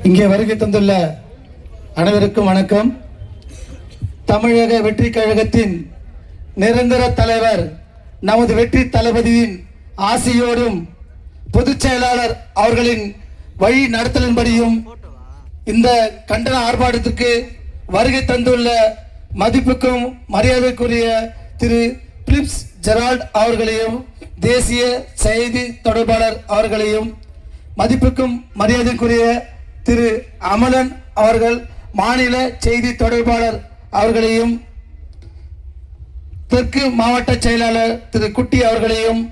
இங்கே வருகை தந்துள்ள அனைவருக்கும் வணக்கம். தமிழக வெற்றி கழகத்தின் நிரந்தர தலைவர் நமது வெற்றி தளபதியின் ஆசியோடும் பொதுச் செயலாளர் அவர்களின் வழி நடத்தலின்படியும் இந்த கண்டன ஆர்ப்பாட்டத்திற்கு வருகை தந்துள்ள மதிப்புக்கும் மரியாதைக்குரிய திரு பிலிப்ஸ் ஜெரால்ட் அவர்களையும் தேசிய செய்தி தொடர்பாளர் அவர்களையும் மதிப்புக்கும் மரியாதைக்குரிய திரு அமலன் அவர்கள் மாநில செய்தி தொடர்பாளர் அவர்களையும் தெற்கு மாவட்ட செயலாளர் திரு குட்டி அவர்களையும்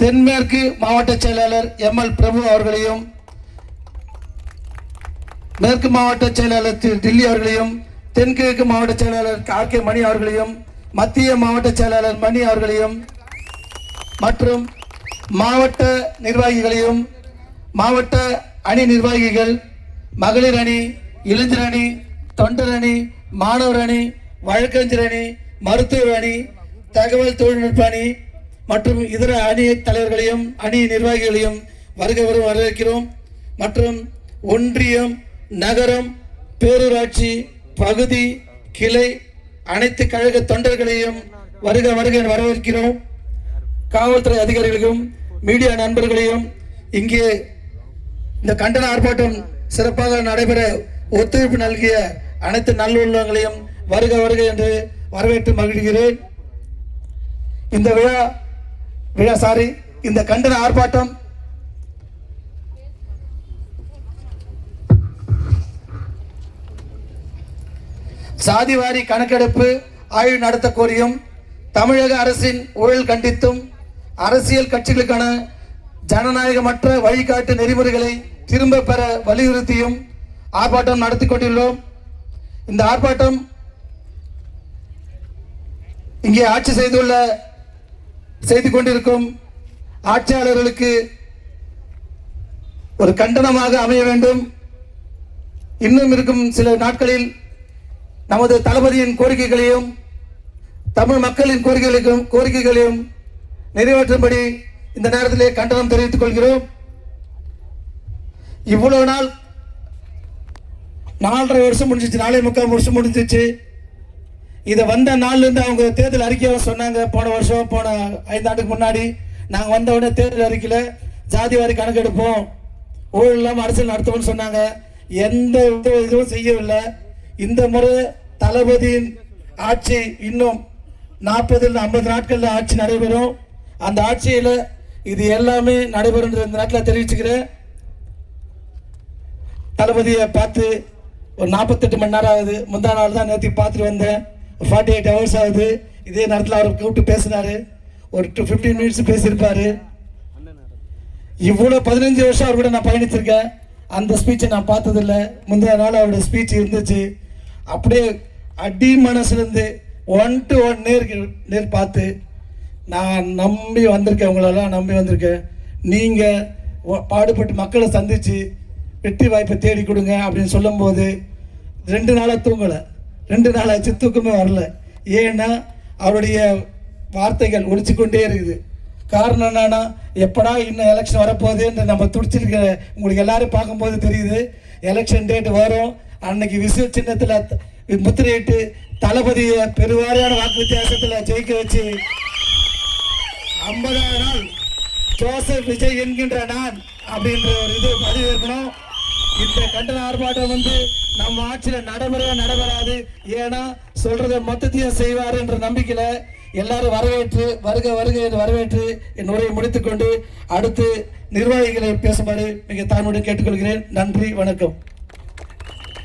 தென்மேற்கு மாவட்ட செயலாளர் எம்எல் பிரபு அவர்களையும் மேற்கு மாவட்ட செயலாளர் திரு டில்லி அவர்களையும் தென்கிழக்கு மாவட்ட செயலாளர் ஆர் கே மணி அவர்களையும் மத்திய மாவட்ட செயலாளர் மணி அவர்களையும் மற்றும் மாவட்ட நிர்வாகிகளையும் மாவட்ட அணி நிர்வாகிகள் மகளிர் அணி, இளைஞர் அணி, தொண்டர் அணி, மாணவர் அணி, வழக்கறிஞர் அணி, மருத்துவர் அணி, தகவல் தொழில்நுட்ப அணி மற்றும் இதர அணி தலைவர்களையும் அணி நிர்வாகிகளையும் வரவேற்கிறோம். மற்றும் ஒன்றியம், நகரம், பேரூராட்சி, பகுதி, கிளை அனைத்து கழக தொண்டர்களையும் வருக வரவேற்கிறோம். காவல்துறை அதிகாரிகளுக்கும் மீடியா நண்பர்களையும் இங்கே இந்த கண்டன ஆர்ப்பாட்டம் சிறப்பாக நடைபெற ஒத்துழைப்பு நல்கிய அனைத்து நல்லுள்ளங்களையும் வருக என்று வரவேற்று மகிழ்கிறேன். இந்த கண்டன ஆர்ப்பாட்டம் சாதிவாரி கணக்கெடுப்பு ஆய்வு நடத்த கோரியும் தமிழக அரசின் ஊழல் கண்டித்தும் அரசியல் கட்சிகளுக்கான ஜனநாயகமற்ற வழிகாட்டு நெறிமுறைகளை திரும்ப பெற வலியுறுத்தியும் ஆர்ப்பாட்டம் நடத்தி கொண்டுள்ளோம். இந்த ஆர்ப்பாட்டம் இங்கே ஆட்சி செய்து கொண்டிருக்கும் ஆட்சியாளர்களுக்கு ஒரு கண்டனமாக அமைய வேண்டும். இன்னும் இருக்கும் சில நாட்களில் நமது தளபதியின் கோரிக்கைகளையும் தமிழ் மக்களின் கோரிக்கைகளையும் நிறைவேற்றும்படி இந்த நேரத்திலே கண்டனம் தெரிவித்துக் கொள்கிறோம். இவ்வளவு நாள் 4.5 வருஷம் முடிஞ்சிச்சு, 4.25 வருஷம் முடிஞ்சிச்சு. இதை வந்த நாள்ல இருந்து அவங்க தேர்தல் அறிக்கையை சொன்னாங்க. போன 5 ஆண்டுக்கு முன்னாடி நாங்க வந்த உடனே தேர்தல் அறிக்கையில ஜாதிவாரி கணக்கெடுப்போம், ஊழல் இல்லாம அரசியல் நடத்துவோம்னு சொன்னாங்க. எந்த இதுவும் செய்யவில்லை. இந்த முறை தளபதியின் ஆட்சி இன்னும் 40-50 நாட்கள்ல ஆட்சி நடைபெறும். அந்த ஆட்சியில இது எல்லாமே நடைபெறும் இந்த நாட்டில் தெரிவிச்சுக்கிறேன். தளபதியை பார்த்து ஒரு 48 மணி நேரம் ஆகுது. முந்தா நாள் தான் நேற்று பார்த்துட்டு வந்தேன். 48 ஹவர்ஸ் ஆகுது. இதே நேரத்தில் அவர் கூப்பிட்டு பேசினாரு. ஒரு 15 மினிட்ஸ் பேசியிருப்பாரு. இவ்வளோ 15 வருஷம் அவர் கூட நான் பயணிச்சிருக்கேன். அந்த ஸ்பீச்சை நான் பார்த்ததில்லை. முந்தைய நாள் அவருடைய ஸ்பீச் இருந்துச்சு. அப்படியே அடி மனசுலேருந்து 1 to 1 நேர் பார்த்து நான் நம்பி வந்திருக்கேன். உங்களெல்லாம் நம்பி வந்திருக்கேன். நீங்கள் பாடுபட்டு மக்களை சந்தித்து வெற்றி வாய்ப்பை தேடி கொடுங்க அப்படின்னு சொல்லும்போது 2 நாளாக தூங்கலை. 2 நாளாச்சு தூக்கமே வரல. ஏன்னா அவருடைய வார்த்தைகள் ஒழிச்சு கொண்டே இருக்குது. காரணம் என்னன்னா, எப்படா இன்னும் எலெக்ஷன் வரப்போகுதுன்னு நம்ம துடிச்சிருக்க உங்களுக்கு எல்லாரும் பார்க்கும்போது தெரியுது. எலெக்ஷன் டேட் வரும். அன்னைக்கு விசில் சின்னத்தில் முத்திரையிட்டு தளபதியை பெருவாரியான வாக்கு வித்தியாசத்தில் ஜெயிக்க வச்சு 50ஆவது நாள் ஜோசப் விஜய் என்கின்ற நான் அப்படின்ற ஒரு இது பதிவு இருக்கணும். இந்த கண்டன ஆர்ப்பாட்டம் நம்ம ஆட்சியில் நடைபெறாது. ஏன்னா சொல்றதை மொத்தத்தையும் செய்வார் என்ற நம்பிக்கையில எல்லாரும் வருக என்று வரவேற்று என் உரையை முடித்துக்கொண்டு அடுத்து நிர்வாகிகளை பேசுமாறு மிக தாழ்மையுடன் கேட்டுக்கொள்கிறேன். நன்றி, வணக்கம்.